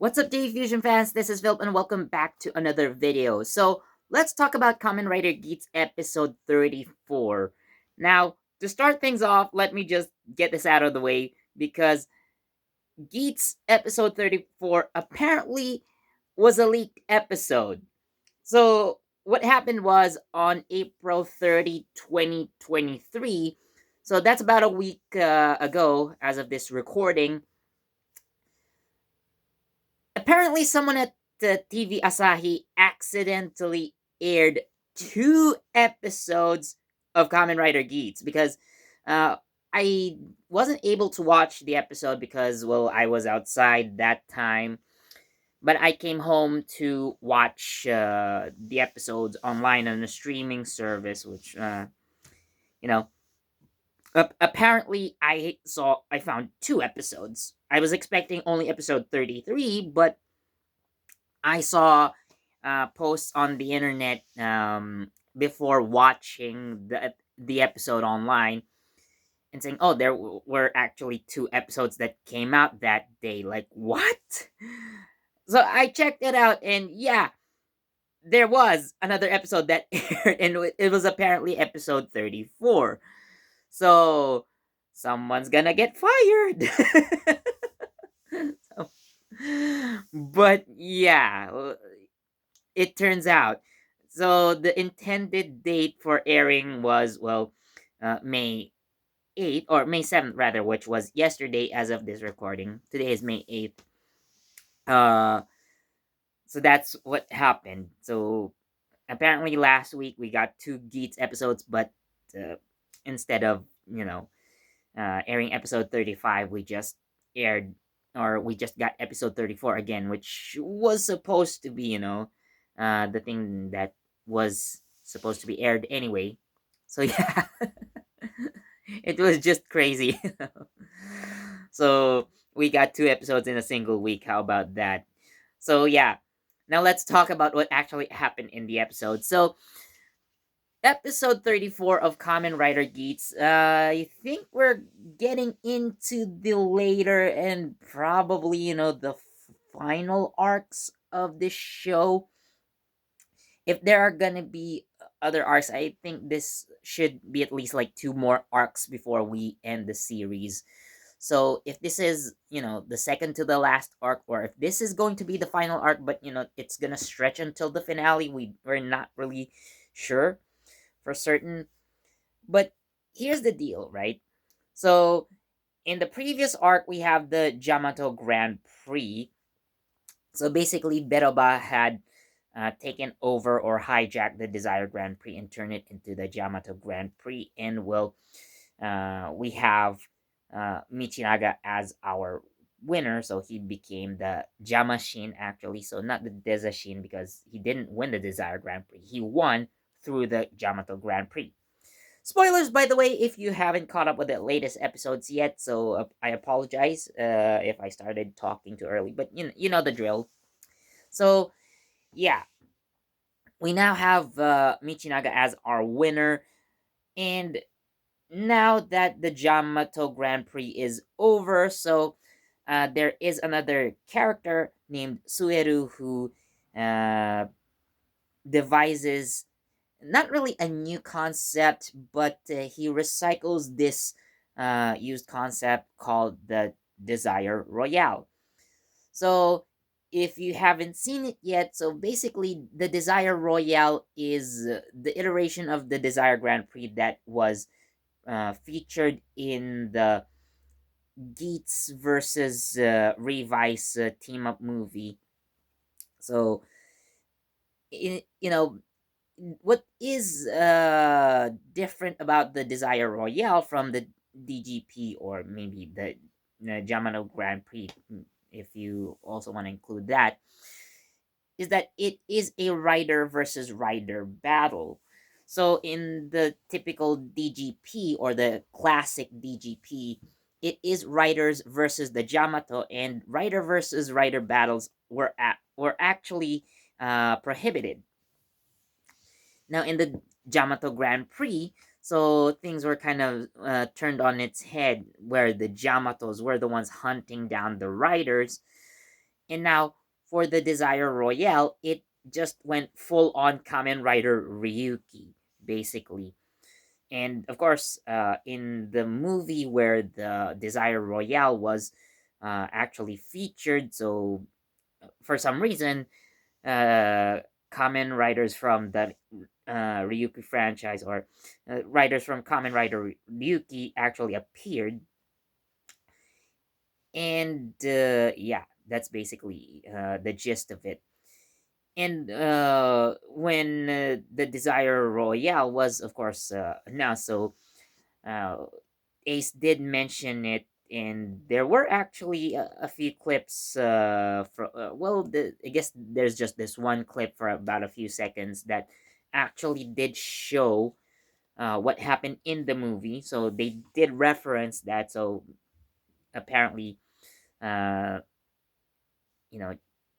What's up, JEFusion fans? This is Philip, and welcome back to another video. So, let's talk about Kamen Rider Geats episode 34. Now, to start things off, let me just get this out of the way because Geats episode 34 apparently was a leaked episode. So, what happened was on April 30, 2023, so that's about a week ago as of this recording. Apparently, someone at the TV Asahi accidentally aired 2 episodes of Kamen Rider Geats because uh, I wasn't able to watch the episode because, well, I was outside that time. But I came home to watch the episodes online on a streaming service, which, you know, apparently I found 2 episodes. I was expecting only episode 33, but I saw posts on the internet before watching the episode online and saying, "Oh, there were actually 2 episodes that came out that day." Like what? So I checked it out, and yeah, there was another episode that aired, and it was apparently episode 34. So someone's gonna get fired. So, but yeah, it turns out. So the intended date for airing was, well, May 8th, or May 7th rather, which was yesterday as of this recording. Today is May 8th. Uh so that's what happened. So apparently last week we got 2 Geats episodes, but uh, instead of, airing episode 35, aired we just got episode 34 again, which was supposed to be, the thing that was supposed to be aired anyway. So yeah, it was just crazy. So we got 2 episodes in a single week. How about that? So yeah, now let's talk about what actually happened in the episode. So episode 34 of Kamen Rider Geats. I think we're getting into the later and probably, the final arcs of this show. If there are gonna be other arcs, I think this should be at least like 2 more arcs before we end the series. So if this is, the second to the last arc, or if this is going to be the final arc, but it's gonna stretch until the finale, we're not really sure for certain. But here's the deal, right? So in the previous arc, we have the Yamato Grand Prix. So basically, Beroba had taken over or hijacked the Desire Grand Prix and turned it into the Yamato Grand Prix. And well, we have Michinaga as our winner. So he became the Jamashin, actually. So not the Desashin, because he didn't win the Desire Grand Prix. He won through the Yamato Grand Prix. Spoilers, by the way, if you haven't caught up with the latest episodes yet, so I apologize if I started talking too early, but you know the drill. So, yeah, we now have Michinaga as our winner, and now that the Yamato Grand Prix is over, so there is another character named Sueru who uh, devises not really a new concept, but he recycles this used concept called the Desire Royale. So, if you haven't seen it yet, so basically, the Desire Royale is the iteration of the Desire Grand Prix that was featured in the Geats versus Revice team up movie. So, you know, what is different about the Desire Royale from the DGP, or maybe the Yamato Grand Prix, if you also want to include that, is that it is a rider versus rider battle. So in the typical DGP or the classic DGP, it is riders versus the Yamato, and rider versus rider battles were actually prohibited. Now, in the Yamato Grand Prix, so things were kind of turned on its head, where the Yamatos were the ones hunting down the riders. And now for the Desire Royale, it just went full on Kamen Rider Ryuki, basically. And of course, in the movie where the Desire Royale was actually featured, so for some reason, uh, Kamen Riders from the Ryuki franchise, or riders from Kamen Rider Ryuki, actually appeared. And yeah, that's basically the gist of it. And when the Desire Royale was, of course, announced, so uh, Ace did mention it, and there were actually a few clips. Well, I guess there's just this one clip for about a few seconds that actually did show what happened in the movie. So they did reference that. So apparently, uh, you know,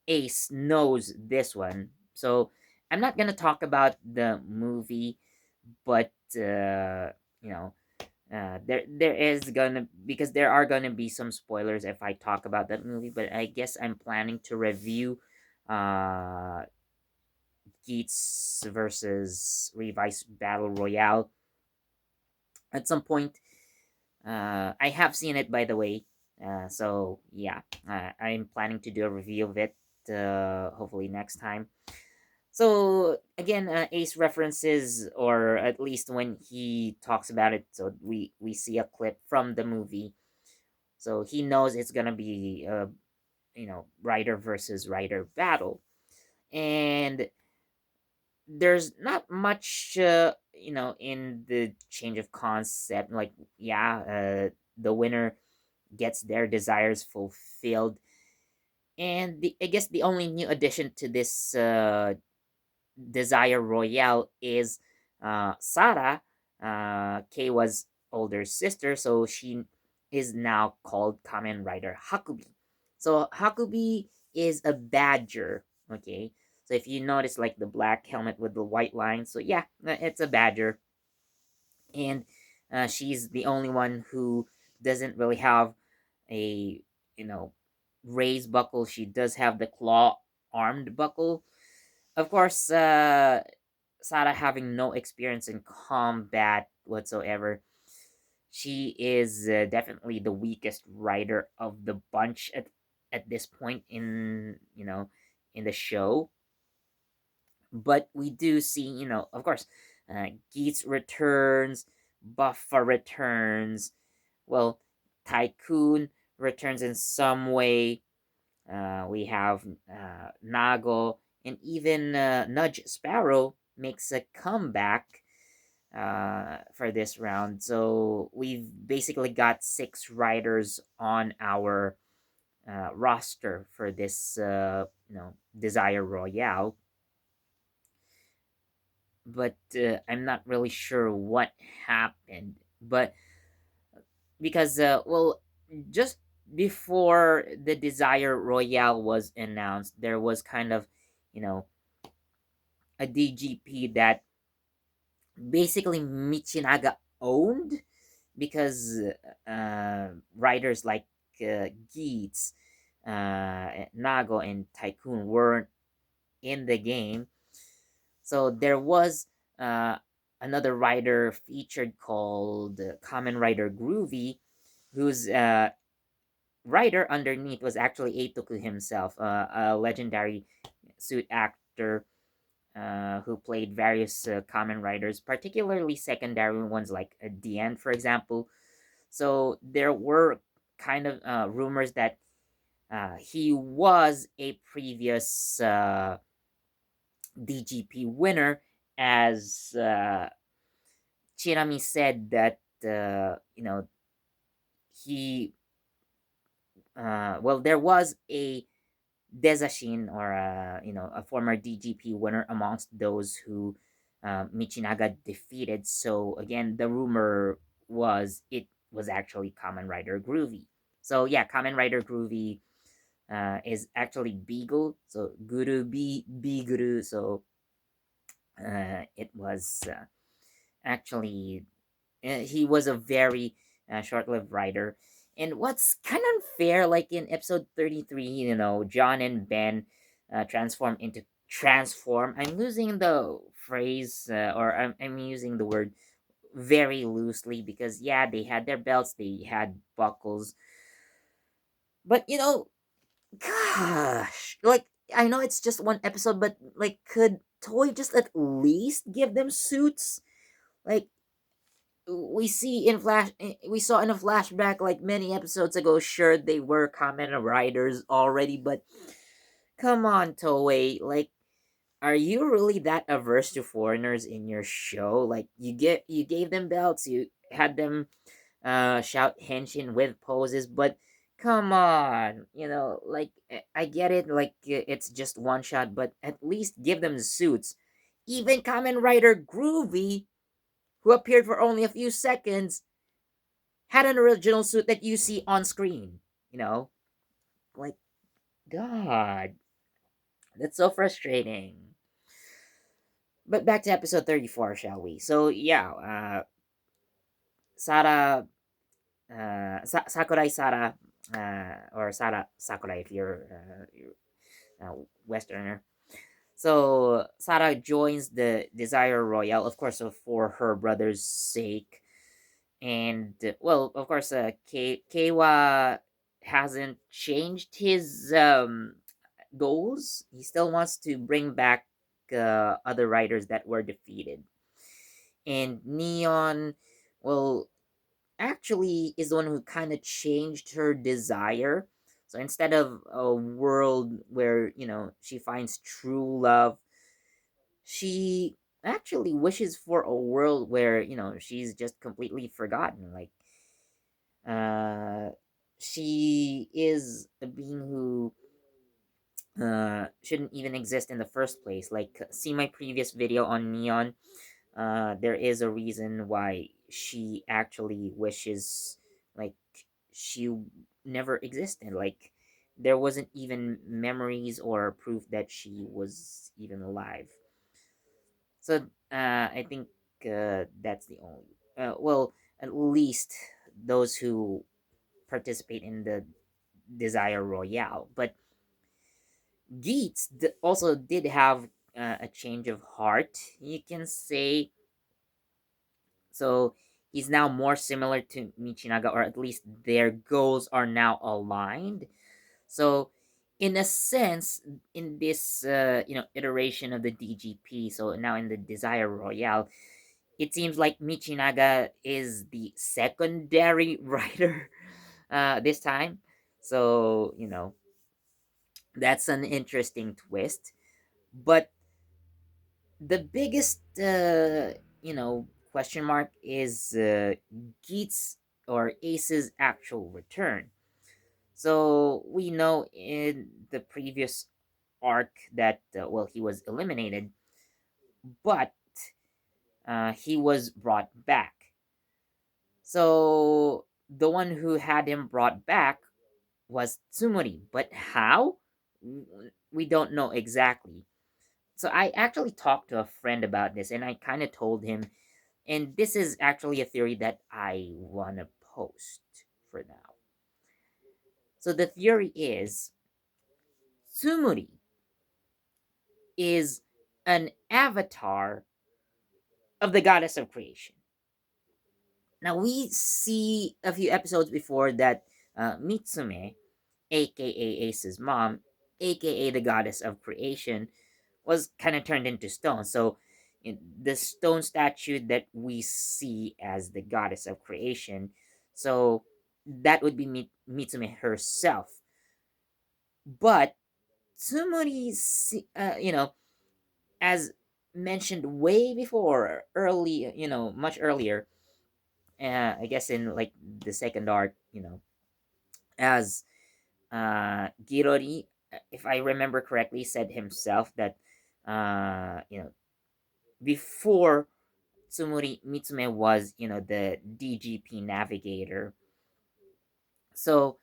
Ace knows this one. So I'm not gonna talk about the movie, but you know, there is gonna, because there are gonna be some spoilers if I talk about that movie. But I guess I'm planning to review uh Geats versus Revice Battle Royale at some point. I have seen it, by the way. So yeah, I'm planning to do a review of it. Hopefully next time. So again, Ace references, or at least when he talks about it, so we see a clip from the movie. So he knows it's gonna be rider versus rider battle, and there's not much in the change of concept. Like, yeah, the winner gets their desires fulfilled, and I guess the only new addition to this Desire Royale is Sarah, Keiwa's older sister, so she is now called Kamen Rider Hakubi. So Hakubi is a badger, okay? So if you notice, like the black helmet with the white line, so yeah, it's a badger. And she's the only one who doesn't really have a, you know, raised buckle. She does have the claw armed buckle. Of course, Sarah, having no experience in combat whatsoever, she is definitely the weakest rider of the bunch at this point in, in the show. But we do see, of course, Geats returns, Buffa returns, well, Tycoon returns in some way. We have Nago, and even Nudge Sparrow makes a comeback for this round. So we've basically got 6 riders on our roster for this, Desire Royale. But I'm not really sure what happened. But because, well, just before the Desire Royale was announced, there was kind of, you know, a DGP that basically Michinaga owned, because riders like Geats, Nago, and Tycoon weren't in the game. So there was uh, another rider featured called Kamen Rider Groovy, whose rider underneath was actually Eitoku himself, a legendary suit actor who played various Kamen Riders, particularly secondary ones like Dien, for example. So there were kind of rumors that he was a previous DGP winner, as Chirami said that he well, there was a Desashin, or a former DGP winner amongst those who Michinaga defeated. So again, the rumor was it was actually Kamen Rider Groovy. So yeah, Kamen Rider Groovy is actually Beagle. So Guru Biguru. So it was actually he was a very short-lived rider, And what's kind of unfair, like in episode 33, John and Ben transform. I'm losing the phrase, or I'm using the word very loosely because, yeah, they had their belts, they had buckles. But, gosh, like, I know it's just one episode, but, like, could Toy just at least give them suits? Like, we saw in a flashback like many episodes ago, sure they were Kamen Riders already, but come on, Toei, like, are you really that averse to foreigners in your show? Like, you gave them belts, you had them shout henshin with poses, but come on, like, I get it, like, it's just one shot, but at least give them suits. Even Kamen Rider Groovy, who appeared for only a few seconds, had an original suit that you see on screen. You know, like, God, that's so frustrating. But back to episode 34, shall we? So yeah, Sara, Sakurai Sara, or Sara Sakurai if you're Westerner. So Sara joins the Desire Royale, of course, for her brother's sake. And well, of course, Keiwa hasn't changed his goals. He still wants to bring back other riders that were defeated. And Neon, well, actually is the one who kind of changed her desire. So instead of a world where, she finds true love, she actually wishes for a world where, she's just completely forgotten. Like, uh, she is a being who shouldn't even exist in the first place. Like, see my previous video on Neon. There is a reason why she actually wishes, like, she never existed. Like, there wasn't even memories or proof that she was even alive. So I think that's the only. Well, at least those who participate in the Desire Royale. But Geats also did have a change of heart, you can say. So he's now more similar to Michinaga, or at least their goals are now aligned. So, in a sense, in this iteration of the DGP, so now in the Desire Royale, it seems like Michinaga is the secondary writer this time. So, that's an interesting twist. But the biggest, question mark is Geats or Ace's actual return. So we know in the previous arc that, well, he was eliminated, but he was brought back. So the one who had him brought back was Tsumori, but how? We don't know exactly. So I actually talked to a friend about this, and I kind of told him, and this is actually a theory that I want to post for now. So the theory is Tsumori is an avatar of the goddess of creation. Now we see a few episodes before that Mitsume, aka Ace's mom, aka the goddess of creation, was kind of turned into stone. So the stone statue that we see as the goddess of creation, so that would be Mitsume herself. But Tsumori, as mentioned way before, much earlier, I guess in like the second arc, as Girori, if I remember correctly, said himself that, before Tsumuri Mitsume was, the DGP navigator. So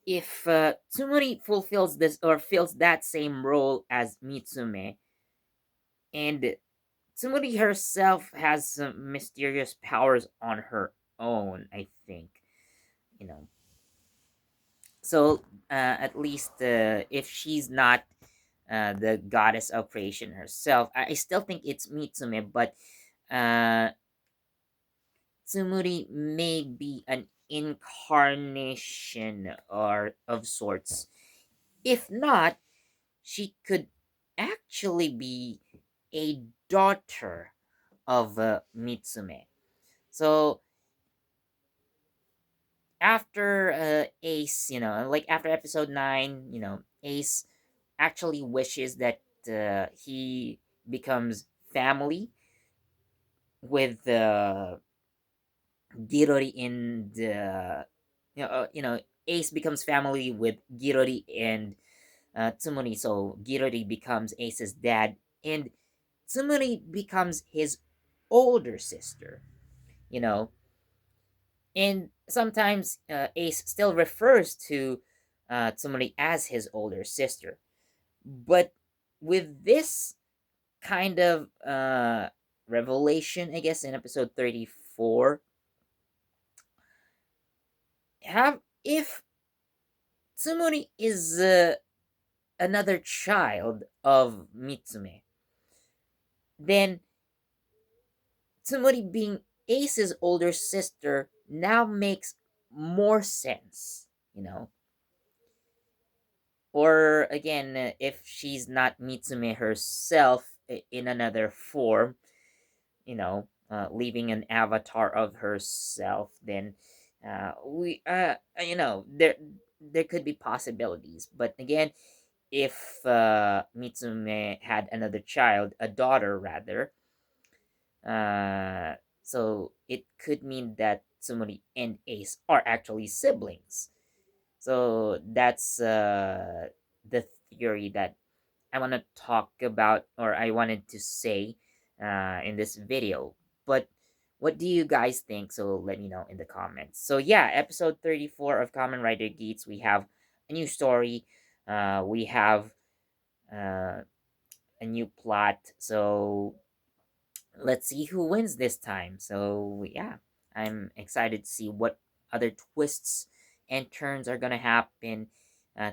if Tsumuri fulfills this or fills that same role as Mitsume, and Tsumuri herself has some mysterious powers on her own, I think. you know. So at least if she's not the goddess of creation herself, I still think it's Mitsume, but uh, Tsumuri may be an incarnation or of sorts. If not, she could actually be a daughter of Mitsume. So after Ace, like after episode 9, Ace actually wishes that he becomes family with Girori and Ace becomes family with Girori and Tsumuri. So Girori becomes Ace's dad, and Tsumuri becomes his older sister. You know, and sometimes Ace still refers to Tsumuri as his older sister, but with this kind of revelation, I guess in episode 34, have if Tsumuri is another child of Mitsume, then Tsumuri being Ace's older sister now makes more sense, you know. Or again, if she's not Mitsume herself in another form, leaving an avatar of herself, then we there could be possibilities. But again, if Mitsume had another child, a daughter rather, uh, so it could mean that Tsumuri and Ace are actually siblings. So that's the theory that I want to talk about, or I wanted to say in this video. But what do you guys think? So let me know in the comments. So yeah, episode 34 of Kamen Rider Geats, we have a new story. We have uh, a new plot. So let's see who wins this time. So yeah, I'm excited to see what other twists and turns are gonna happen.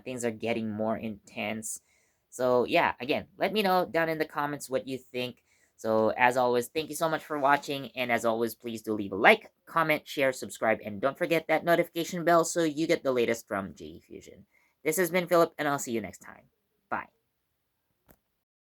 Things are getting more intense. So yeah, again, let me know down in the comments what you think. So as always, thank you so much for watching, and as always, please do leave a like, comment, share, subscribe, and don't forget that notification bell so you get the latest from JEFusion. This has been Philip, and I'll see you next time.